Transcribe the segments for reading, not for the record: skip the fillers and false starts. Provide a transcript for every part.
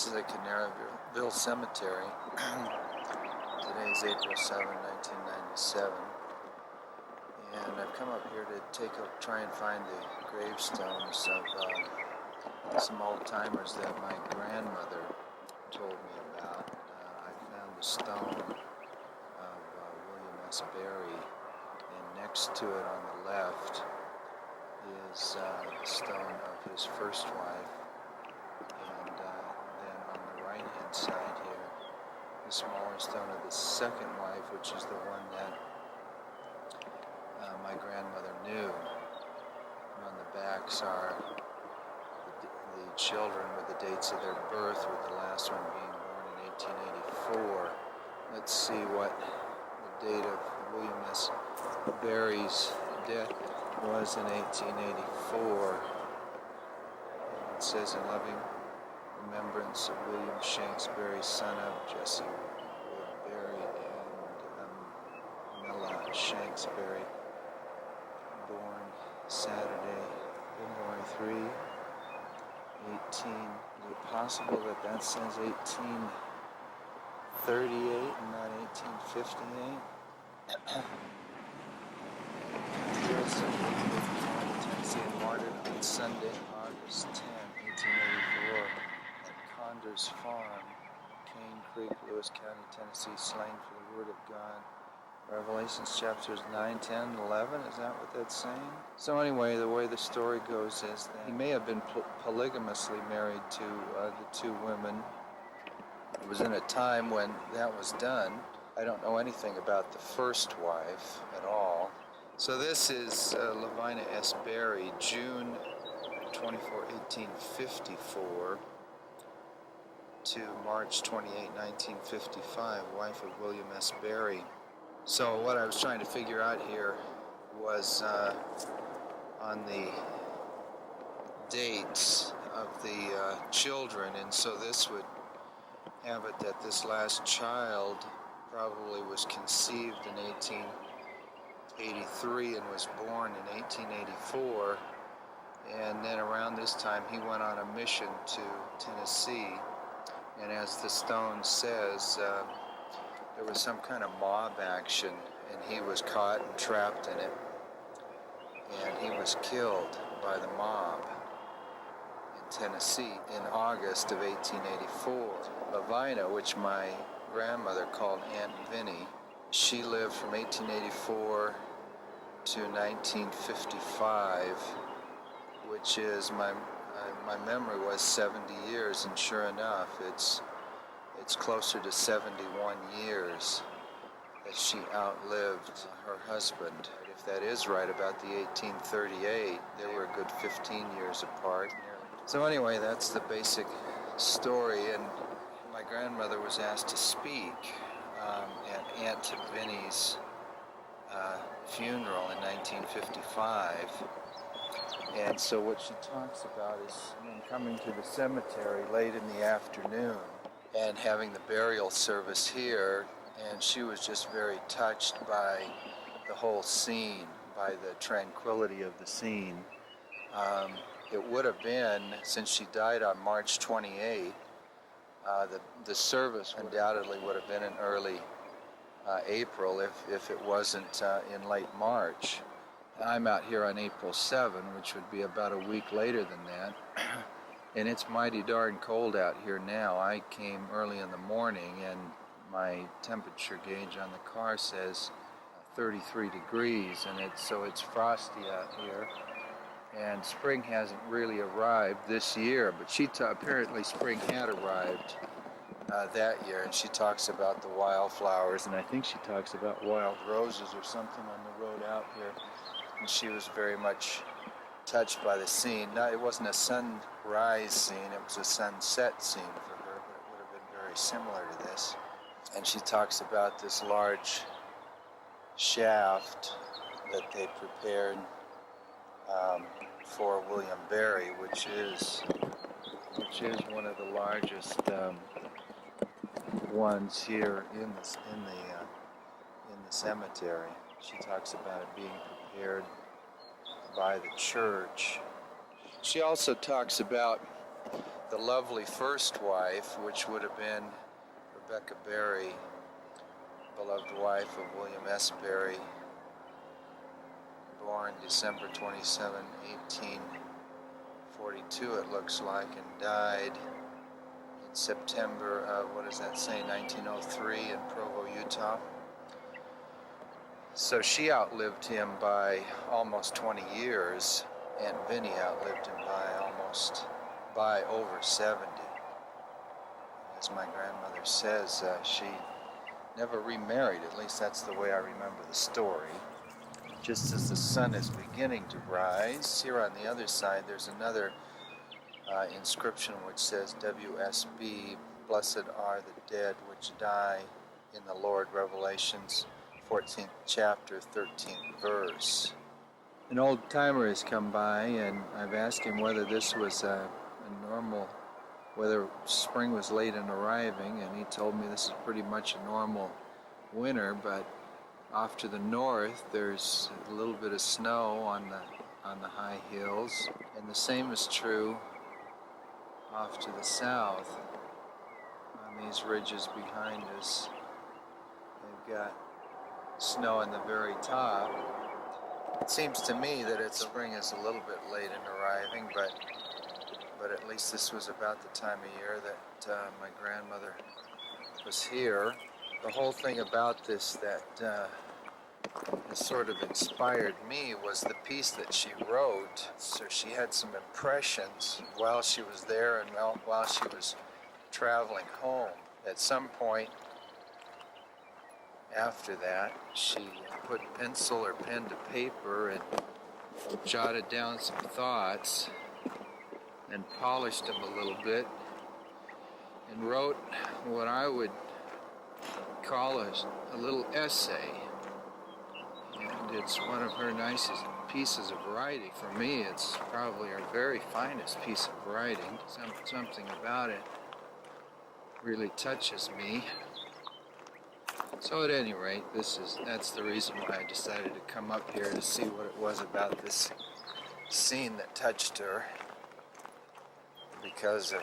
This is the Kanarrahville Cemetery. Today is April 7, 1997. And I've come up here to try and find the gravestones of some old-timers that my grandmother told me about. I found the stone of William S. Berry, and next to it on the left is the stone of his first wife. And then on the right-hand side here, the smaller stone of the second wife, which is the one that my grandmother knew. And on the backs are the children with the dates of their birth, with the last one being born in 1884. Let's see what the date of William S. Berry's death was in 1884. It says, in loving remembrance of William Shanksbury, son of Jesse Berry and Milla Shanksbury, born Saturday, February 3, 18. Is it possible that that says 1838 and not 1858? Tennessee, martyred on Sunday, August 10, 1884, at Conder's Farm, Cane Creek, Lewis County, Tennessee, slain for the Word of God. Revelations chapters 9, 10, 11, is that what that's saying? So anyway, the way the story goes is that he may have been polygamously married to the two women. It was in a time when that was done. I don't know anything about the first wife at all. So this is Lovinia S. Berry, June 24, 1854 to March 28, 1955, wife of William S. Berry. So what I was trying to figure out here was on the dates of the children, and so this would have it that this last child probably was conceived in 1883 and was born in 1884, and then around this time he went on a mission to Tennessee, and as the stone says, there was some kind of mob action, and he was caught and trapped in it, and he was killed by the mob in Tennessee in August of 1884. Lovinia, which my grandmother called Aunt Vinny, she lived from 1884 to 1955, which is, my memory was 70 years, and sure enough, it's closer to 71 years that she outlived her husband. If that is right about the 1838, they were a good 15 years apart. So anyway, that's the basic story, and my grandmother was asked to speak at Aunt Vinny's funeral in 1955. And so what she talks about is coming to the cemetery late in the afternoon and having the burial service here, and she was just very touched by the whole scene, by the tranquility of the scene. It would have been, since she died on March 28th, the service undoubtedly would have been in early April if it wasn't in late March. I'm out here on April 7, which would be about a week later than that. And it's mighty darn cold out here now. I came early in the morning, and my temperature gauge on the car says 33 degrees, and it's frosty out here. And spring hasn't really arrived this year, but apparently spring had arrived that year, and she talks about the wildflowers, and I think she talks about wild roses or something on the road out here. And she was very much touched by the scene. Now, it wasn't a sunrise scene, it was a sunset scene for her, but it would have been very similar to this. And she talks about this large shaft that they prepared for William Berry, which is one of the largest ones here in the cemetery. She talks about it being prepared by the church. She also talks about the lovely first wife, which would have been Rebecca Berry, beloved wife of William S. Berry, born December 27, 1842, it looks like, and died in September of, 1903 in Provo, Utah. So she outlived him by almost 20 years, and Vinny outlived him by over 70. As my grandmother says, she never remarried, at least that's the way I remember the story. Just as the sun is beginning to rise, here on the other side there's another inscription which says, WSB, blessed are the dead which die in the Lord, Revelations 14th chapter, 13th verse. An old timer has come by, and I've asked him whether this was a normal, whether spring was late in arriving, and he told me this is pretty much a normal winter, but off to the north there's a little bit of snow on the high hills, and the same is true off to the south on these ridges behind us. They've got snow in the very top. It seems to me that spring is a little bit late in arriving, but at least this was about the time of year that my grandmother was here. The whole thing about this that has sort of inspired me was the piece that she wrote. So she had some impressions while she was there and while she was traveling home. At some point after that, she put pencil or pen to paper and jotted down some thoughts and polished them a little bit and wrote what I would call a little essay. And it's one of her nicest pieces of writing. For me, it's probably her very finest piece of writing. Something about it really touches me. So at any rate, that's the reason why I decided to come up here to see what it was about this scene that touched her, because of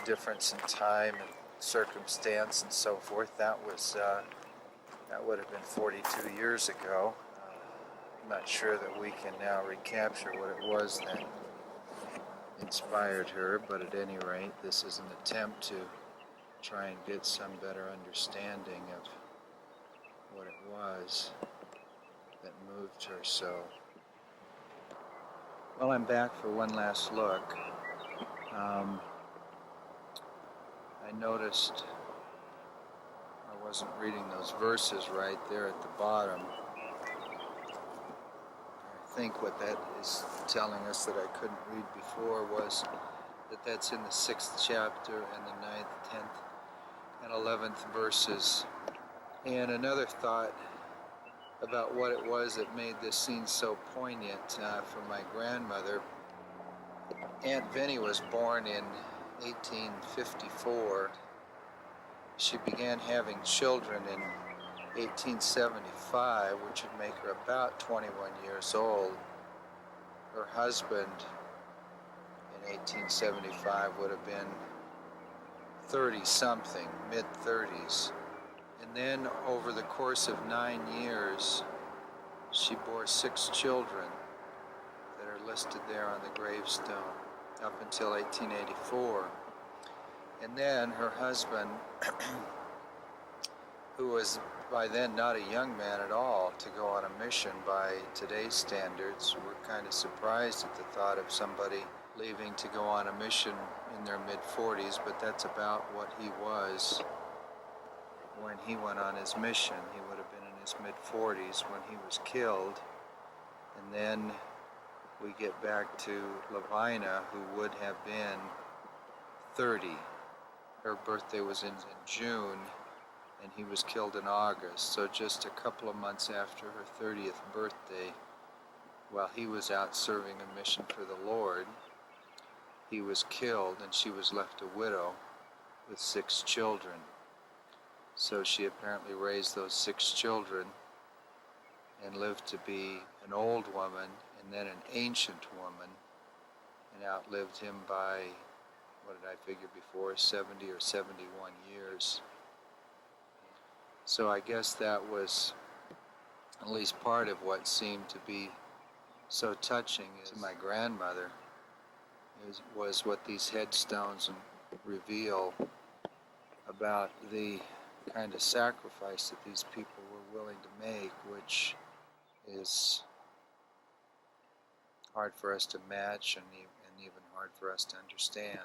difference in time and circumstance and so forth. That would have been 42 years ago. I'm not sure that we can now recapture what it was that inspired her, but at any rate, this is an attempt to try and get some better understanding of what it was that moved her so. Well, I'm back for one last look. I noticed I wasn't reading those verses right there at the bottom. I think what that is telling us that I couldn't read before was that that's in the 6th chapter and the 9th, 10th, and 11th verses. And another thought about what it was that made this scene so poignant for my grandmother. Aunt Vinny was born in 1854. She began having children in 1875, which would make her about 21 years old. Her husband in 1875 would have been 30-something, mid-30s. And then over the course of 9 years, she bore 6 children that are listed there on the gravestone up until 1884. And then her husband, who was by then not a young man at all, to go on a mission by today's standards. We're kind of surprised at the thought of somebody leaving to go on a mission in their mid-40s, but that's about what he was when he went on his mission. He would have been in his mid-40s when he was killed. And then we get back to Lovinia, who would have been 30. Her birthday was in June, and he was killed in August. So just a couple of months after her 30th birthday, while he was out serving a mission for the Lord, he was killed, and she was left a widow with 6 children. So she apparently raised those 6 children and lived to be an old woman and then an ancient woman, and outlived him by what did I figure before, 70 or 71 years. So I guess that was at least part of what seemed to be so touching to my grandmother was what these headstones reveal about the kind of sacrifice that these people were willing to make, which is hard for us to match and even hard for us to understand.